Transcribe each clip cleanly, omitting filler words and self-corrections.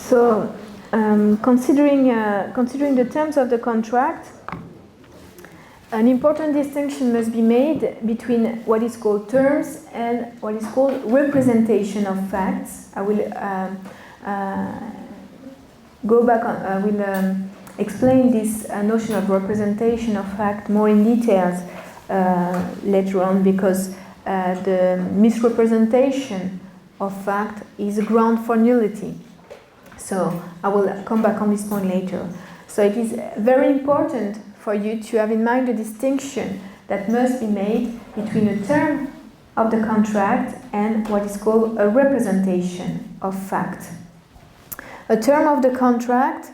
So, considering the terms of the contract, an important distinction must be made between what is called terms and what is called representation of facts. I will go back on, I will explain this notion of representation of fact more in details later on, because the misrepresentation of fact is a ground for nullity. So I will come back on this point later. So it is very important for you to have in mind the distinction that must be made between a term of the contract and what is called a representation of fact. A term of contract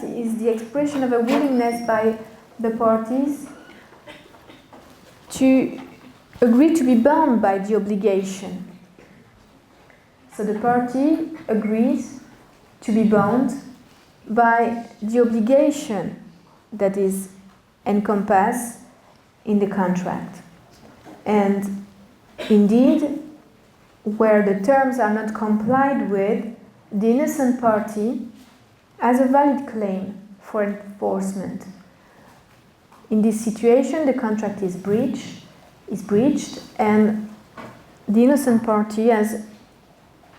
is the expression of a willingness by the parties to agree to be bound by the obligation. So the party agrees to be bound by the obligation that is encompassed in the contract. And indeed, where the terms are not complied with, the innocent party has a valid claim for enforcement. In this situation, the contract is breached, and the innocent party has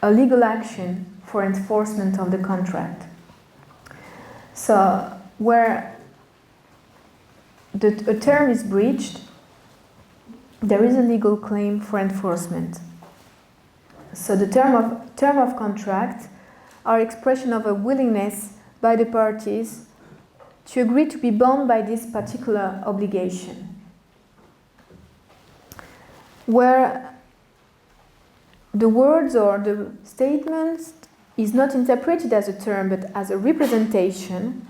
a legal action for enforcement of the contract. So, where a term is breached, there is a legal claim for enforcement. So the term of contract are expression of a willingness by the parties to agree to be bound by this particular obligation. Where the words or the statements is not interpreted as a term but as a representation,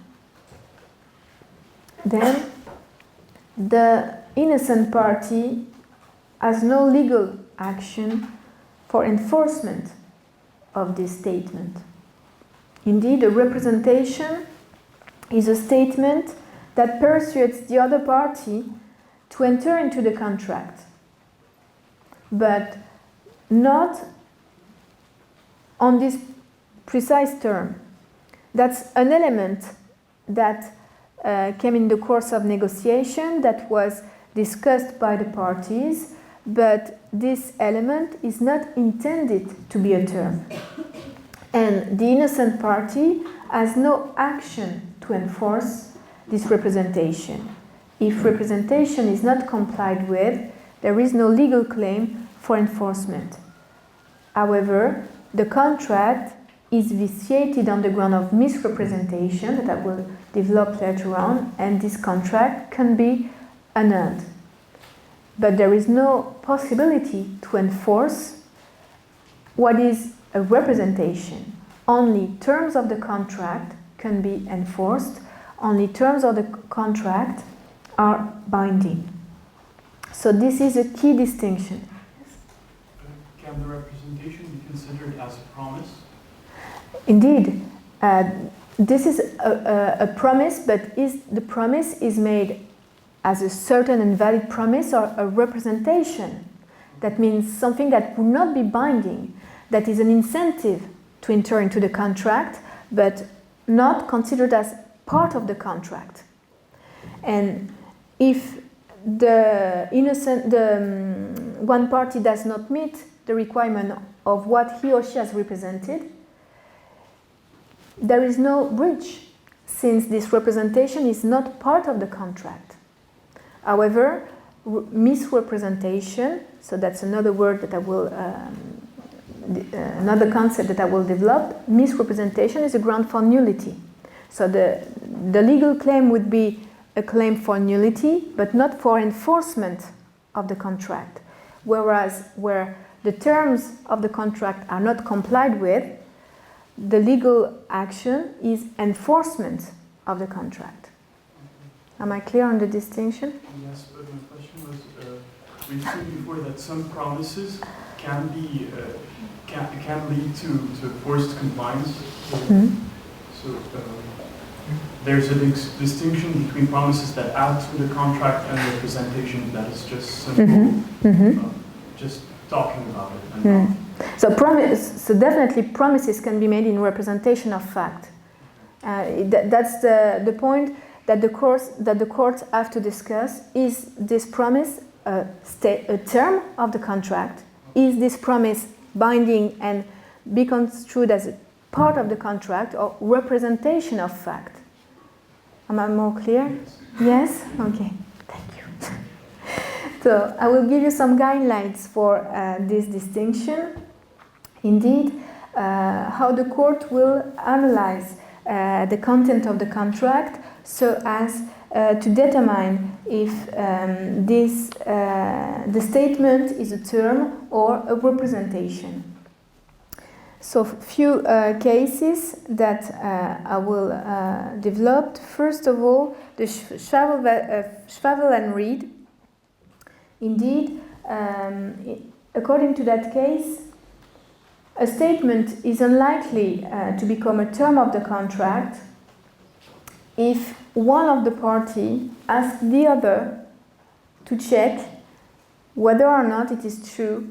then the innocent party has no legal action for enforcement of this statement. Indeed, a representation is a statement that persuades the other party to enter into the contract, but not on this precise term. That's an element that came in the course of negotiation, that was discussed by the parties, but this element is not intended to be a term. And the innocent party has no action to enforce this representation. If representation is not complied with, there is no legal claim for enforcement. However, the contract is vitiated on the ground of misrepresentation that I will develop later on, and this contract can be annulled. But there is no possibility to enforce what is a representation. Only terms of the contract can be enforced. Only terms of the contract are binding. So this is a key distinction. Can the representation be considered as a promise? Indeed, this is a promise, but the promise is made as a certain and valid promise or a representation. That means something that would not be binding, that is an incentive to enter into the contract, but not considered as part of the contract. And if the one party does not meet the requirement of what he or she has represented, there is no breach, since this representation is not part of the contract. However, misrepresentation, so that's another word that I will, another concept that I will develop. Misrepresentation is a ground for nullity. So the legal claim would be a claim for nullity, but not for enforcement of the contract. Whereas where the terms of the contract are not complied with, the legal action is enforcement of the contract. Am I clear on the distinction? Yes, but my question was, we've seen before that some promises can be can lead to forced compliance. Mm-hmm. So there's a distinction between promises that add to the contract and representation that is just simple, Mm-hmm. Mm-hmm. just talking about it and So definitely promises can be made in representation of fact. That's the point that the courts have to discuss. Is this promise a term of the contract? Is this promise binding and be construed as a part of the contract or representation of fact? Am I more clear? Yes? Okay, thank you. So I will give you some guidelines for this distinction. Indeed, how the court will analyze the content of the contract so as to determine if the statement is a term or a representation. So few cases that I will develop. First of all, the Schwavel and Reed. Indeed, according to that case, a statement is unlikely to become a term of the contract if one of the parties asks the other to check whether or not it is true,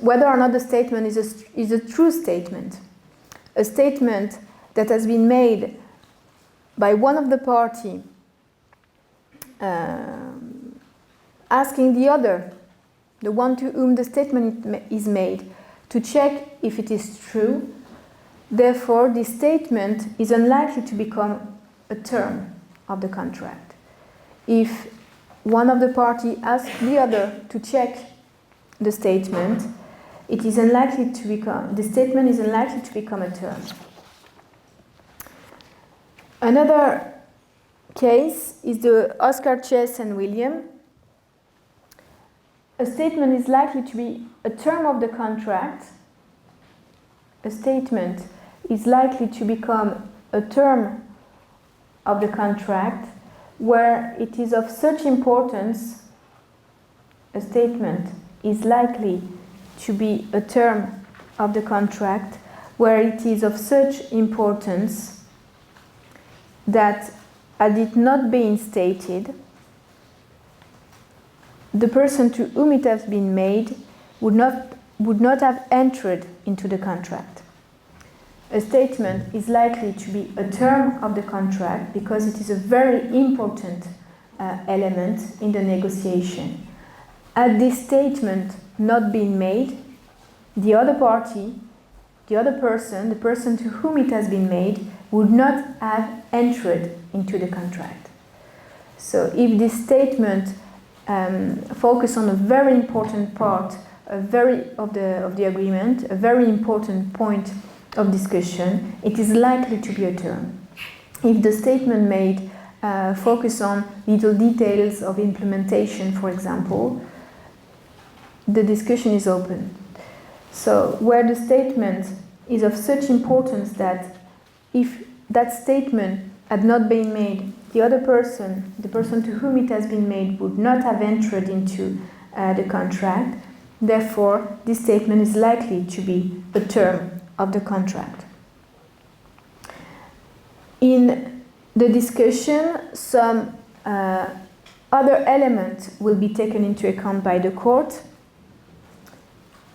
whether or not the statement is a true statement. A statement that has been made by one of the parties asking the other, the one to whom the statement is made, to check if it is true. Therefore, this statement is unlikely to become a term of the contract. If one of the parties asks the other to check the statement, the statement is unlikely to become a term. Another case is the Oscar Chess and William. A statement is likely to be a term of the contract. A statement is likely to become a term of the contract where it is of such importance. A statement is likely to be a term of the contract where it is of such importance that, had it not been stated, the person to whom it has been made would not have entered into the contract. A statement is likely to be a term of the contract because it is a very important element in the negotiation. Had this statement not been made, the other party, the other person, the person to whom it has been made, would not have entered into the contract. So if this statement focus on a very important part of the agreement, a very important point of discussion, it is likely to be a term. If the statement made focus on little details of implementation, for example, the discussion is open. So where the statement is of such importance that if that statement had not been made, the other person, the person to whom it has been made, would not have entered into the contract. Therefore, this statement is likely to be a term of the contract. In the discussion, some other elements will be taken into account by the court.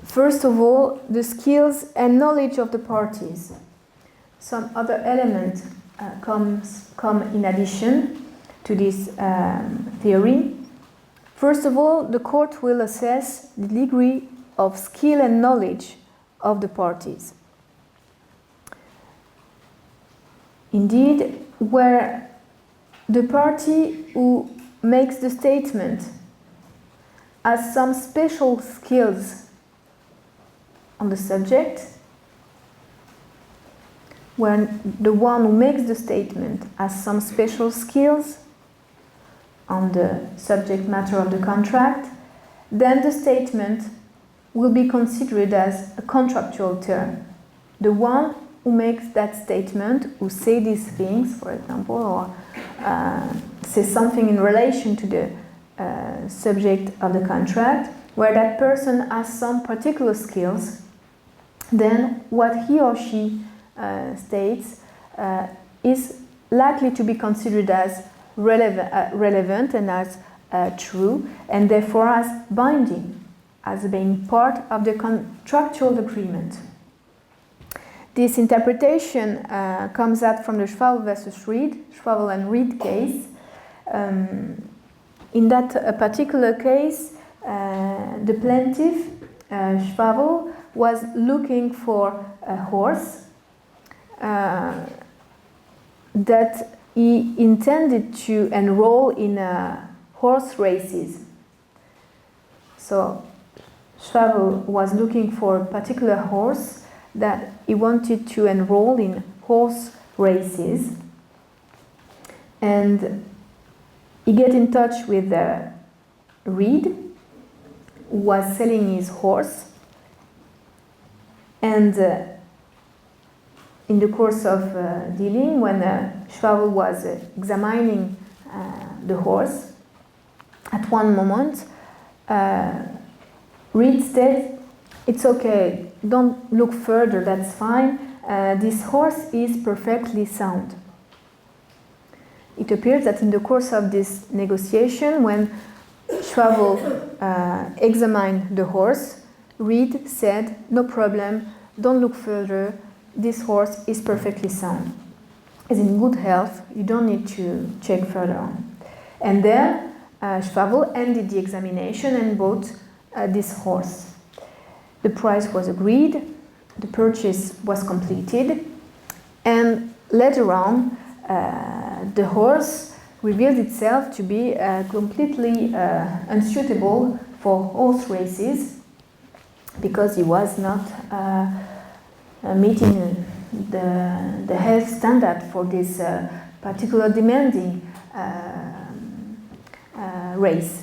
First of all, the skills and knowledge of the parties. Some other elements come in addition to this theory. First of all, the court will assess the degree of skill and knowledge of the parties. Indeed, where the party who makes the statement has some special skills on the subject, when the one who makes the statement has some special skills on the subject matter of the contract, then the statement will be considered as a contractual term. The one who makes that statement, who say these things, for example, or says something in relation to the subject of the contract, where that person has some particular skills, then what he or she states is likely to be considered as relevant and as true, and therefore as binding, as being part of the contractual agreement. This interpretation comes out from the Schwabel versus Reed, Schwabel and Reed case. In that particular case, the plaintiff, Schwabel, was looking for a horse that he intended to enroll in horse races. So Schwabel was looking for a particular horse that he wanted to enroll in horse races, and he get in touch with Reed, who was selling his horse, and in the course of dealing, when Schwabel was examining the horse, at one moment, Reed said, "It's okay, don't look further, that's fine. This horse is perfectly sound." It appears that in the course of this negotiation, when Schwabel examined the horse, Reed said, "No problem, don't look further, this horse is perfectly sound. It's in good health, you don't need to check further on." And then Schwabel ended the examination and bought this horse. The price was agreed, the purchase was completed, and later on, the horse revealed itself to be completely unsuitable for horse races because he was not meeting the health standard for this particular demanding race.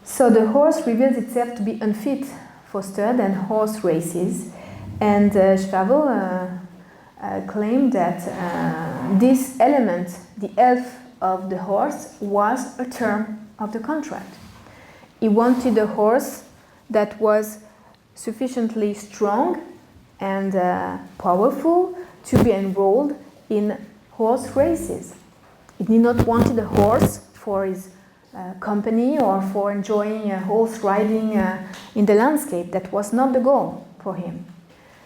So the horse revealed itself to be unfit for stud and horse races, and Schwabel claimed that this element, the health of the horse, was a term of the contract. He wanted a horse that was sufficiently strong and powerful to be enrolled in horse races. He did not want a horse for his company or for enjoying horse riding in the landscape. That was not the goal for him.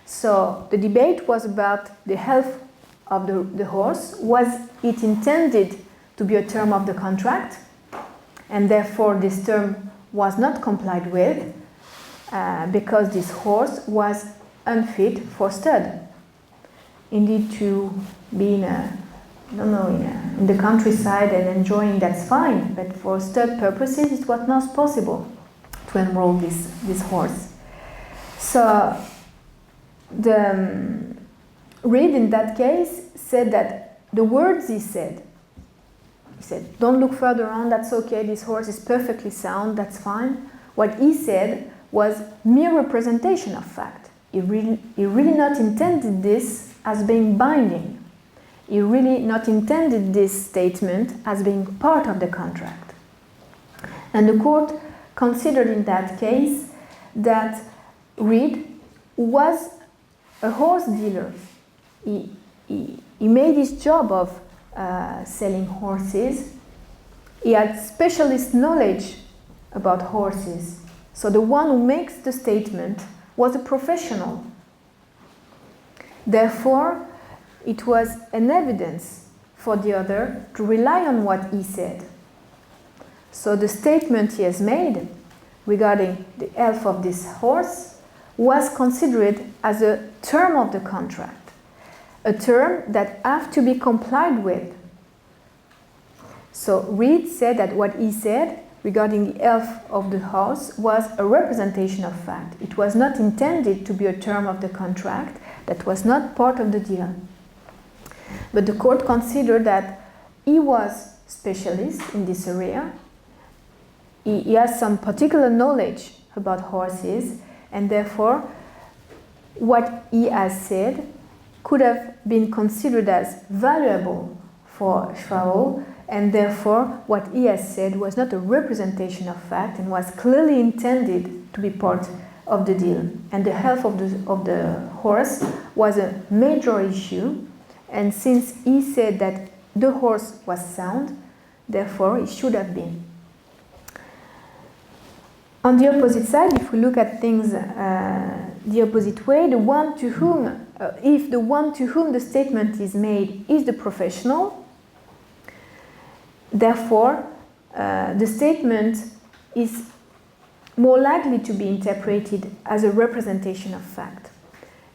So the debate was about the health of the horse. Was it intended to be a term of the contract, and therefore this term was not complied with because this horse was unfit for stud? Indeed, to be in the countryside and enjoying, that's fine, but for stud purposes it was not possible to enroll this horse. So the Reed in that case said that the words he said, "Don't look further on, that's okay, this horse is perfectly sound, that's fine." What he said was mere representation of fact. He really not intended this as being binding. He really not intended this statement as being part of the contract. And the court considered in that case that Reed was a horse dealer. He made his job of selling horses. He had specialist knowledge about horses. So the one who makes the statement was a professional. Therefore, it was an evidence for the other to rely on what he said. So the statement he has made regarding the health of this horse was considered as a term of the contract, a term that had to be complied with. So Reed said that what he said regarding the health of the horse was a representation of fact. It was not intended to be a term of the contract, that was not part of the deal. But the court considered that he was specialist in this area. He has some particular knowledge about horses, and therefore what he has said could have been considered as valuable for Schwabel, and therefore what he has said was not a representation of fact and was clearly intended to be part of the deal. And the health of the horse was a major issue, and since he said that the horse was sound, therefore it should have been. On the opposite side, if we look at things the opposite way, the one to whom, if the one to whom the statement is made is the professional, therefore the statement is more likely to be interpreted as a representation of fact.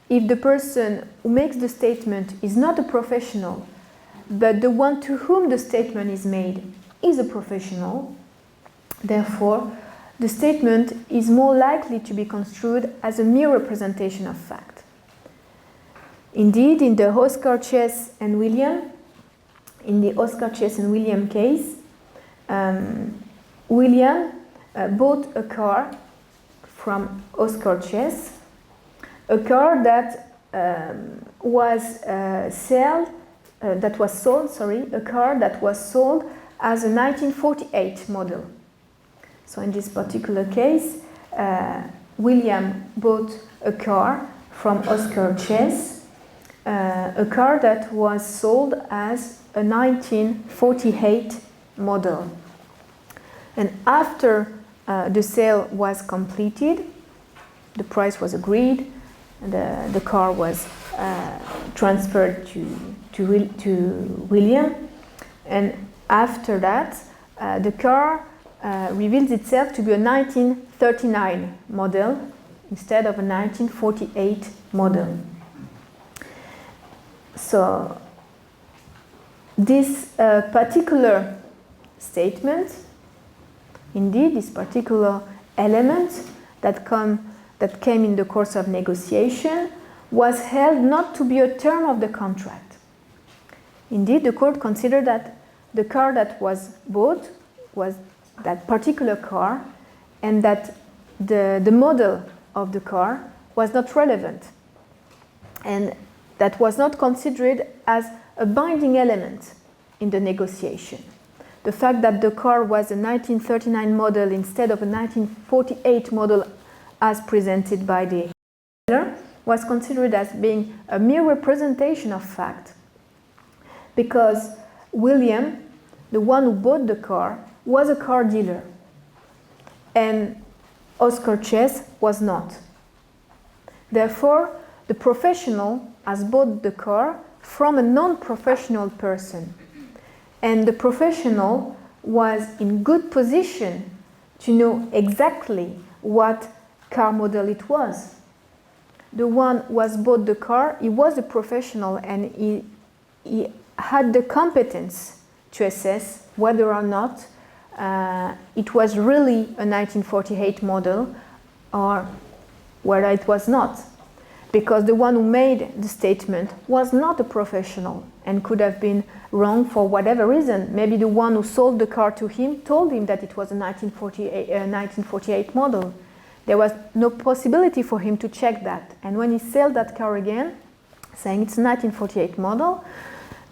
If the person who makes the statement is not a professional, but the one to whom the statement is made is a professional, therefore the statement is more likely to be construed as a mere representation of fact. Indeed, in the Oscar Chess and William, in the Oscar Chess and William case, William bought a car from Oscar Chess, a car that was sold, a car that was sold as a 1948 model. So in this particular case, William bought a car from Oscar Chess, a car that was sold as a 1948 model. And after the sale was completed, the price was agreed, and the car was transferred to William. And after that, the car reveals itself to be a 1939 model instead of a 1948 model. So this particular statement, indeed, this particular element that came in the course of negotiation, was held not to be a term of the contract. Indeed, the court considered that the car that was bought was that particular car, and that the model of the car was not relevant, and that was not considered as a binding element in the negotiation. The fact that the car was a 1939 model instead of a 1948 model as presented by the seller was considered as being a mere representation of fact, because William, the one who bought the car, was a car dealer, and Oscar Chess was not. Therefore, the professional has bought the car from a non-professional person, and the professional was in good position to know exactly what car model it was. The one who has bought the car, he was a professional, and he had the competence to assess whether or not it was really a 1948 model or whether it was not. Because the one who made the statement was not a professional and could have been wrong for whatever reason. Maybe the one who sold the car to him told him that it was a 1948 model. There was no possibility for him to check that. And when he sold that car again, saying it's a 1948 model,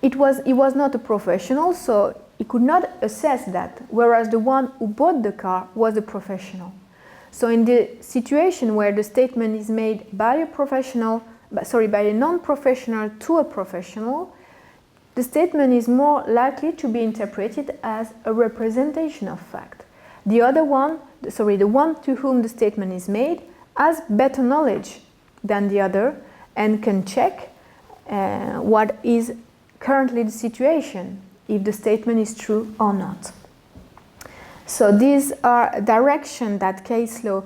he was not a professional, so he could not assess that, whereas the one who bought the car was a professional. So in the situation where the statement is made by a non-professional to a professional, the statement is more likely to be interpreted as a representation of fact. The one to whom the statement is made has better knowledge than the other and can check what is currently the situation, if the statement is true or not. So these are direction that case law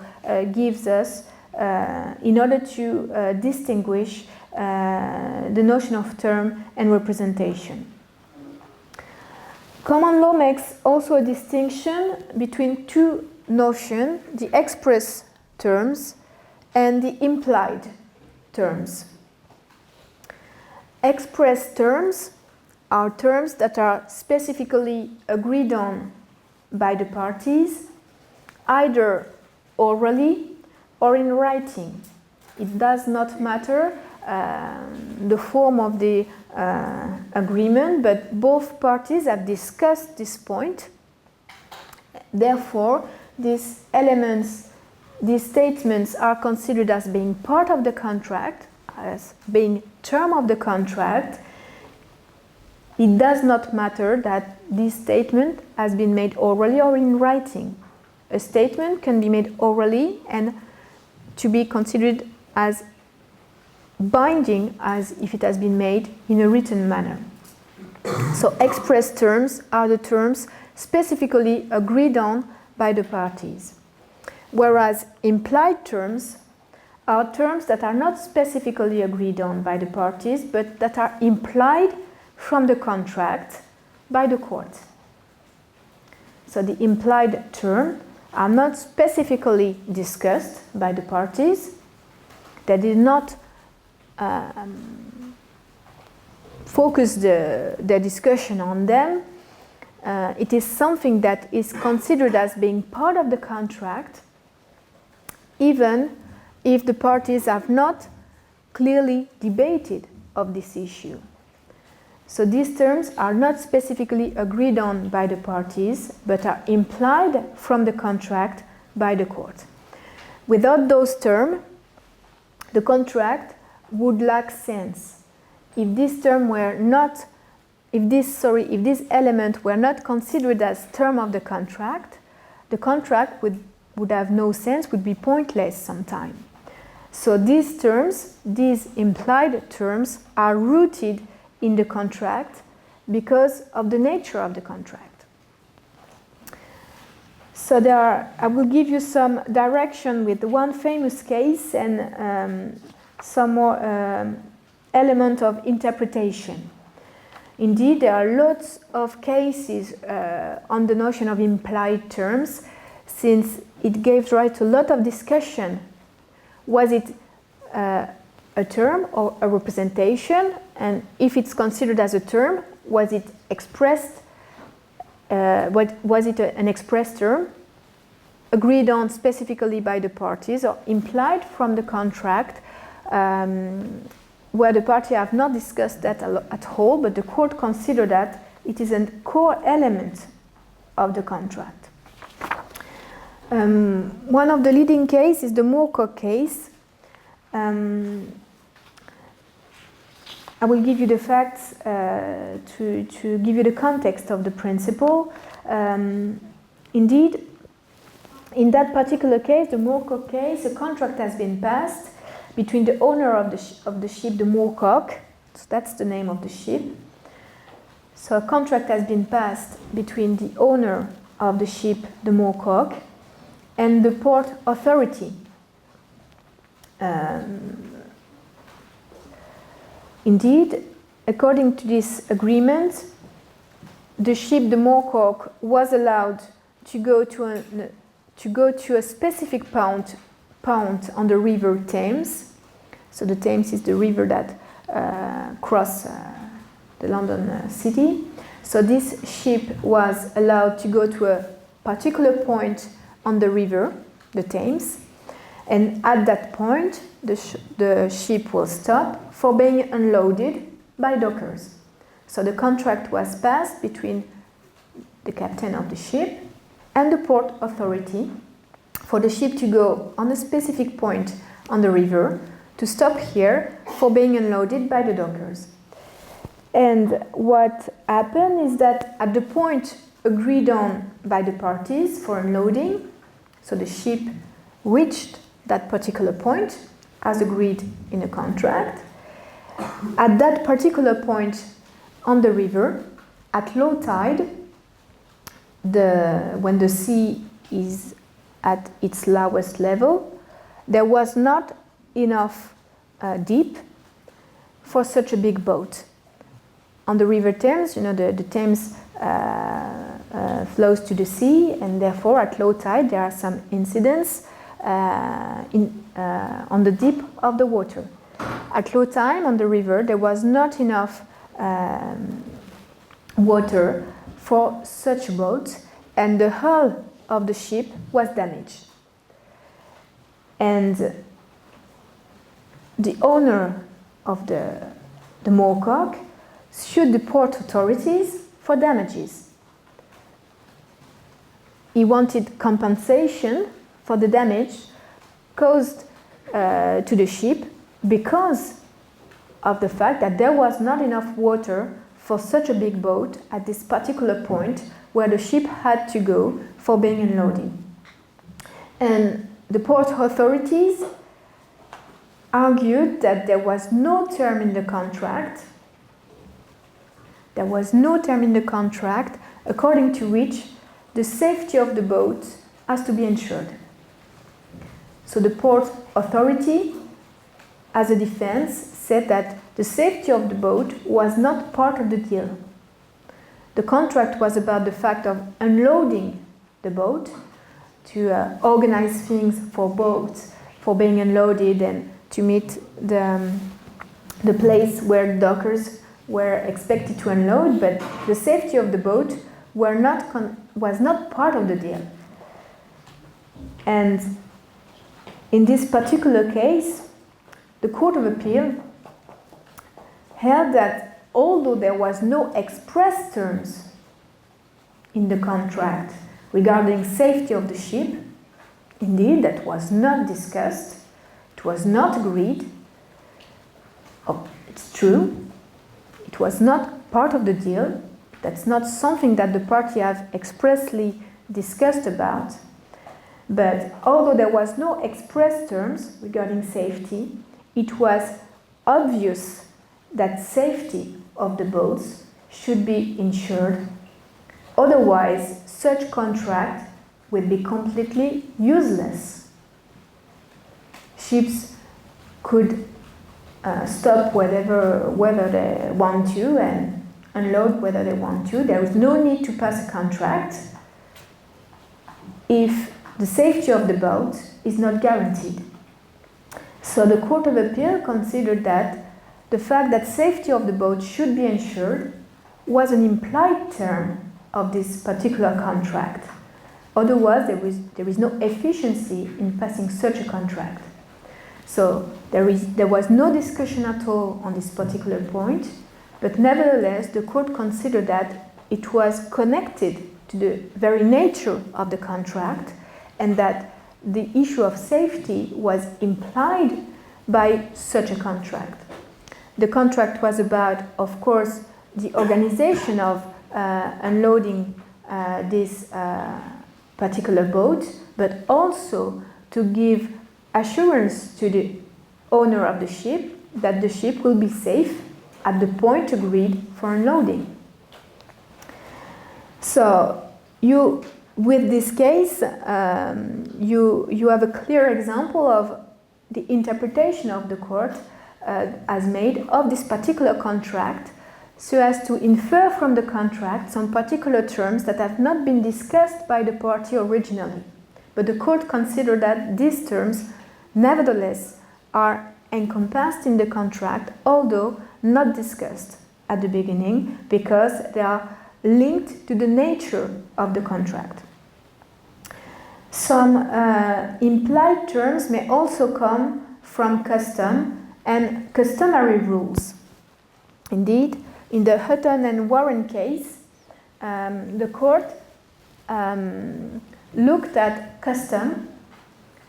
gives us in order to distinguish the notion of term and representation. Common law makes also a distinction between two notions, the express terms and the implied terms. Express terms are terms that are specifically agreed on by the parties, either orally or in writing. It does not matter the form of the agreement, but both parties have discussed this point. Therefore, these statements are considered as being part of the contract, as being term of the contract. It does not matter that this statement has been made orally or in writing. a statement can be made orally and to be considered as binding as if it has been made in a written manner. So express terms are the terms specifically agreed on by the parties, whereas implied terms are terms that are not specifically agreed on by the parties, but that are implied from the contract by the court. So the implied terms are not specifically discussed by the parties. They did not focus their discussion on them. It is something that is considered as being part of the contract, even if the parties have not clearly debated of this issue. So these terms are not specifically agreed on by the parties, but are implied from the contract by the court. Without those terms, the contract would lack sense. If this term were not, if this element were not considered as term of the contract would have no sense, would be pointless sometimes. So these terms, these implied terms, are rooted in the contract because of the nature of the contract. So I will give you some direction with one famous case and some more element of interpretation. Indeed, there are lots of cases on the notion of implied terms, since it gave rise to a lot of discussion. Was it a term or a representation? And if it's considered as a term, was it expressed? Was it an express term agreed on specifically by the parties or implied from the contract, where the parties have not discussed that at all, but the court considered that it is a core element of the contract. One of the leading cases is the Moorcock case. I will give you the facts to give you the context of the principle. Indeed, in that particular case, the Moorcock case, a contract has been passed between the owner of the ship, the Moorcock, so that's the name of the ship. So a contract has been passed between the owner of the ship, the Moorcock, and the port authority. Indeed, according to this agreement, the ship, the Moorcock, was allowed to go to a specific point on the River Thames. So the Thames is the river that crosses the London city. So this ship was allowed to go to a particular point on the river, the Thames, and at that point the ship will stop for being unloaded by dockers. So the contract was passed between the captain of the ship and the port authority for the ship to go on a specific point on the river, to stop here for being unloaded by the dockers. And what happened is that at the point agreed on by the parties for unloading, so the ship reached that particular point as agreed in a contract. At that particular point on the river, at low tide, when the sea is at its lowest level, there was not enough deep for such a big boat. On the River Thames, the Thames flows to the sea, and therefore at low tide there are some incidents on the deep of the water. At low tide on the river, there was not enough water for such a boat, and the hull of the ship was damaged. And the owner of the Moorcock sued the port authorities for damages. He wanted compensation for the damage caused to the ship because of the fact that there was not enough water for such a big boat at this particular point where the ship had to go for being unloaded. And the port authorities argued that there was no term in the contract. There was no term in the contract according to which the safety of the boat has to be ensured. So the port authority, as a defense, said that the safety of the boat was not part of the deal. The contract was about the fact of unloading the boat, to organize things for boats, for being unloaded, and to meet the place where dockers were expected to unload, but the safety of the boat was not part of the deal. And in this particular case, the Court of Appeal held that although there was no express terms in the contract regarding safety of the ship, indeed that was not discussed, it was not agreed. Oh, it's true, it was not part of the deal. That's not something that the party have expressly discussed about. But although there was no express terms regarding safety, it was obvious that safety of the boats should be ensured. Otherwise, such contract would be completely useless. Ships could stop whether they want to and unload whether they want to. There is no need to pass a contract if the safety of the boat is not guaranteed. So the Court of Appeal considered that the fact that safety of the boat should be ensured was an implied term of this particular contract. Otherwise, there is no efficiency in passing such a contract. So there was no discussion at all on this particular point, but nevertheless, the court considered that it was connected to the very nature of the contract and that the issue of safety was implied by such a contract. The contract was about, of course, the organization of unloading this particular boat, but also to give assurance to the owner of the ship that the ship will be safe at the point agreed for unloading. So with this case, you have a clear example of the interpretation of the court as made of this particular contract, so as to infer from the contract some particular terms that have not been discussed by the party originally. But the court considered that these terms, nevertheless, are encompassed in the contract, although not discussed at the beginning, because they are linked to the nature of the contract. Some implied terms may also come from custom and customary rules. Indeed, in the Hutton and Warren case, the court looked at custom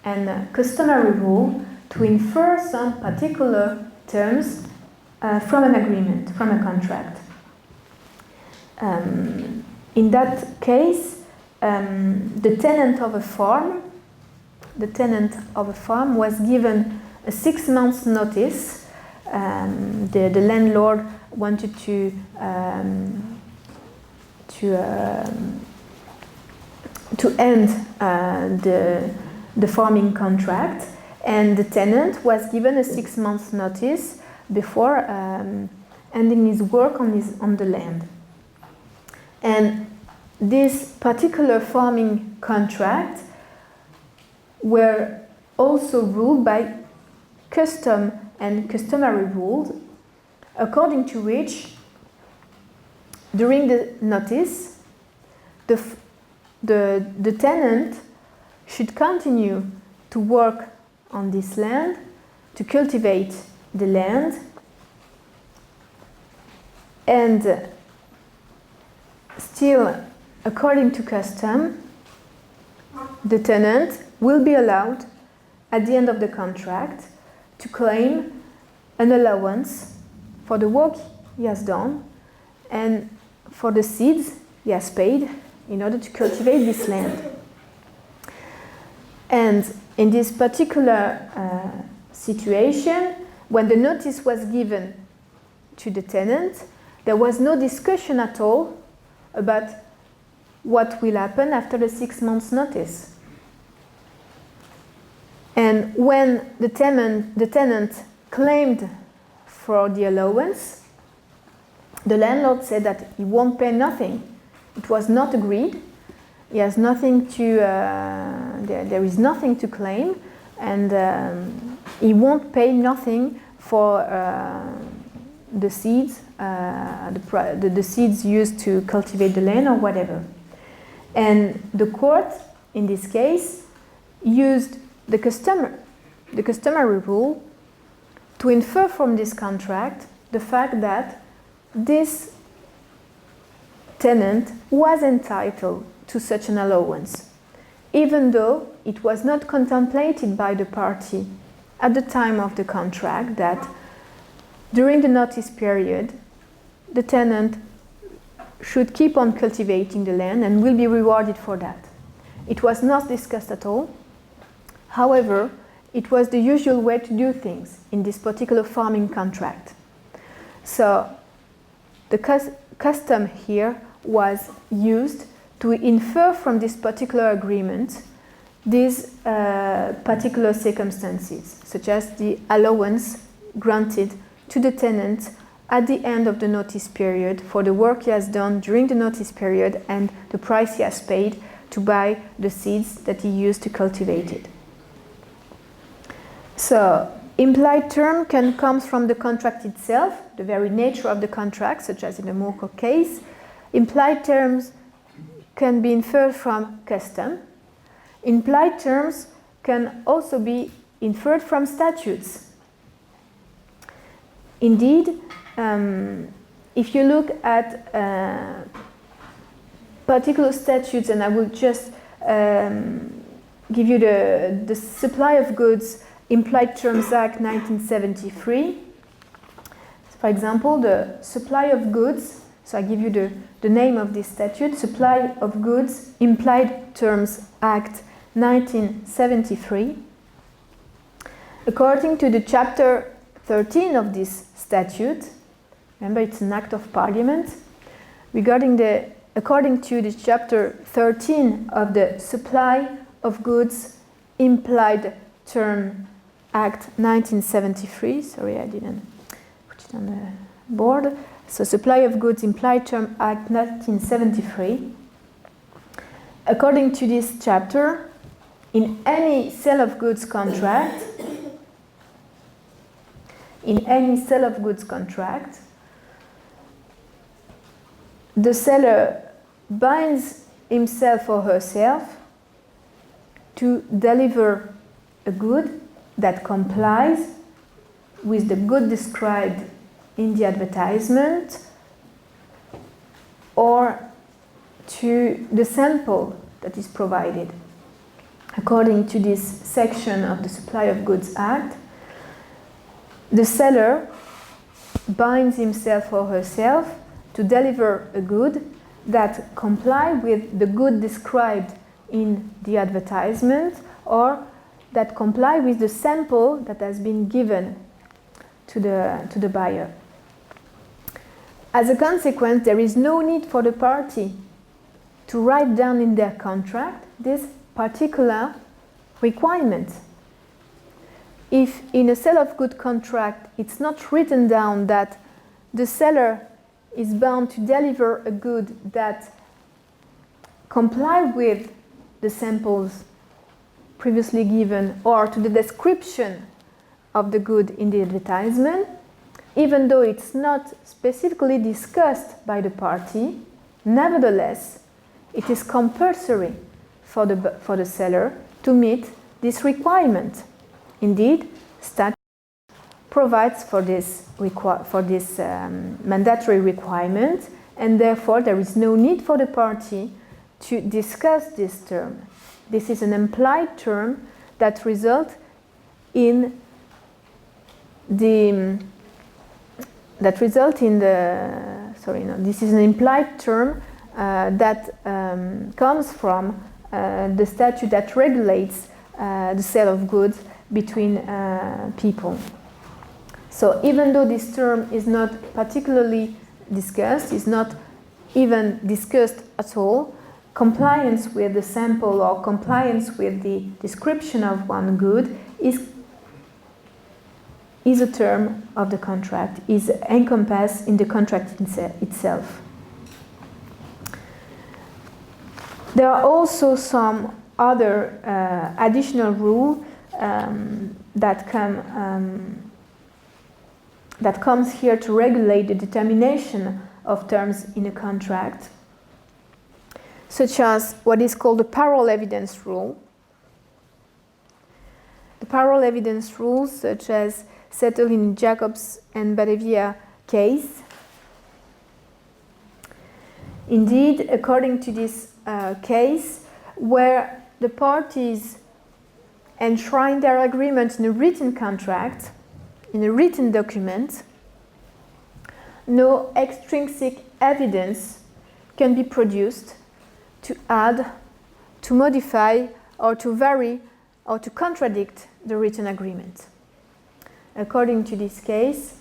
and customary rule to infer some particular terms from an agreement, from a contract. In that case, the tenant of a farm was given a 6 months notice. The landlord wanted to end the farming contract, and the tenant was given a 6 months notice before ending his work on the land. And this particular farming contract were also ruled by custom and customary rules, according to which, during the notice, the tenant should continue to work on this land, to cultivate the land, and still, according to custom, the tenant will be allowed, at the end of the contract, to claim an allowance for the work he has done and for the seeds he has paid in order to cultivate this land. And in this particular situation, when the notice was given to the tenant, there was no discussion at all about what will happen after the 6 months notice. And when the tenant claimed for the allowance, the landlord said that he won't pay nothing. It was not agreed. He has nothing to, there is nothing to claim, and he won't pay nothing for the seeds, the seeds used to cultivate the land or whatever. And the court, in this case, used the customary rule to infer from this contract the fact that this tenant was entitled to such an allowance, even though it was not contemplated by the party at the time of the contract that during the notice period the tenant should keep on cultivating the land and will be rewarded for that. It was not discussed at all. However, it was the usual way to do things in this particular farming contract. So the custom here was used to infer from this particular agreement these particular circumstances, such as the allowance granted to the tenant at the end of the notice period for the work he has done during the notice period and the price he has paid to buy the seeds that he used to cultivate it. So, implied term can come from the contract itself, the very nature of the contract, such as in the Morco case. Implied terms can be inferred from custom. Implied terms can also be inferred from statutes. Indeed, if you look at particular statutes, and I will just give you the Supply of Goods Implied Terms Act 1973. For example, the Supply of Goods, so I give you the name of this statute, Supply of Goods Implied Terms Act 1973. According to the chapter 13 of this statute, remember it's an act of parliament, according to the chapter 13 of the Supply of Goods Implied Term Act 1973, sorry I didn't put it on the board, so Supply of Goods Implied Term Act 1973, according to this chapter, in any sale of goods contract, the seller binds himself or herself to deliver a good that complies with the good described in the advertisement or to the sample that is provided. According to this section of the Supply of Goods Act, the seller binds himself or herself to deliver a good that complies with the good described in the advertisement or that comply with the sample that has been given to the buyer. As a consequence, there is no need for the party to write down in their contract this particular requirement. If in a sale of good contract it's not written down that the seller is bound to deliver a good that comply with the samples previously given or to the description of the good in the advertisement, even though it's not specifically discussed by the party, nevertheless, it is compulsory for the seller to meet this requirement. Indeed, statute provides for this mandatory requirement, and therefore there is no need for the party to discuss this term. This is an implied term that results in this is an implied term that comes from the statute that regulates the sale of goods between people. So even though this term is not particularly discussed, is not even discussed at all, compliance with the sample or compliance with the description of one good is a term of the contract, is encompassed in the contract itself. There are also some other additional rules that comes here to regulate the determination of terms in a contract, such as what is called the parole evidence rule. The parole evidence rules, such as settled in Jacobs and Badevia case. Indeed, according to this case, where the parties enshrine their agreement in a written contract, in a written document, no extrinsic evidence can be produced to add, to modify, or to vary, or to contradict the written agreement. According to this case,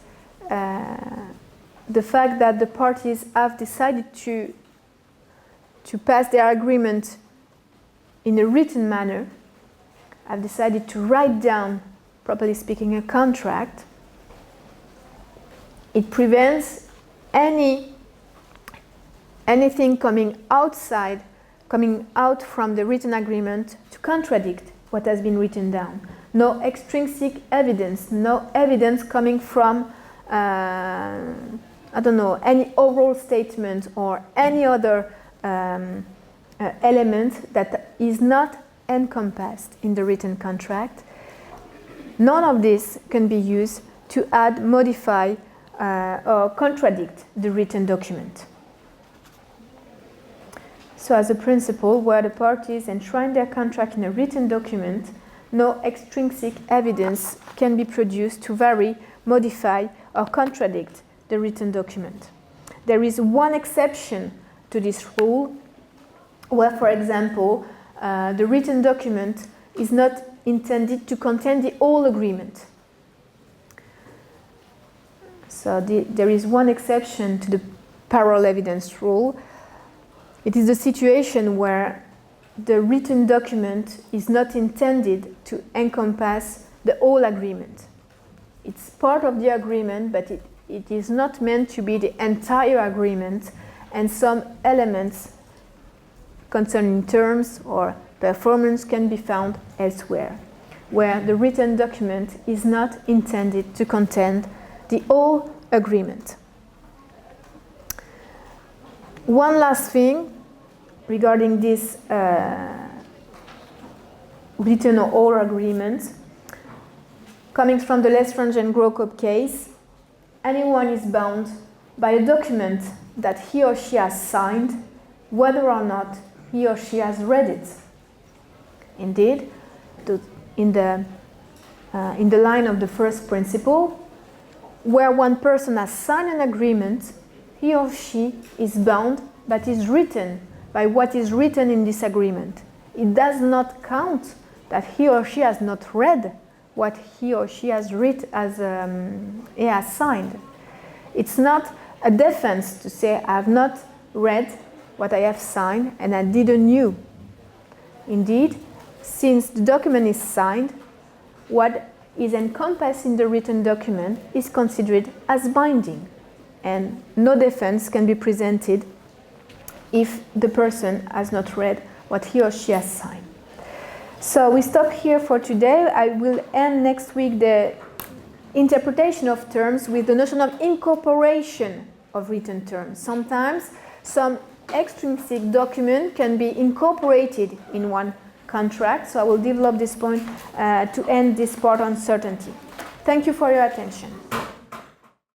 the fact that the parties have decided to pass their agreement in a written manner, have decided to write down, properly speaking, a contract, it prevents anything coming out from the written agreement to contradict what has been written down. No extrinsic evidence, no evidence coming from, any oral statement or any other element that is not encompassed in the written contract. None of this can be used to add, modify, or contradict the written document. So as a principle, where the parties enshrine their contract in a written document, no extrinsic evidence can be produced to vary, modify, or contradict the written document. There is one exception to this rule, where, for example, the written document is not intended to contain the whole agreement. So there is one exception to the parole evidence rule. It is the situation where the written document is not intended to encompass the whole agreement. It's part of the agreement, but it is not meant to be the entire agreement, and some elements concerning terms or performance can be found elsewhere, where the written document is not intended to contain the whole agreement. One last thing regarding this written or oral agreement, coming from the Lestrange and Grocop case, anyone is bound by a document that he or she has signed, whether or not he or she has read it. Indeed, in the line of the first principle, where one person has signed an agreement, he or she is bound but is written by what is written in this agreement. It does not count that he or she has not read what he or she has signed. It's not a defense to say I have not read what I have signed and I didn't know. Indeed, since the document is signed, what is encompassed in the written document is considered as binding, and no defense can be presented if the person has not read what he or she has signed. So we stop here for today. I will end next week the interpretation of terms with the notion of incorporation of written terms. Sometimes some extrinsic document can be incorporated in one contract. So I will develop this point to end this part on certainty. Thank you for your attention.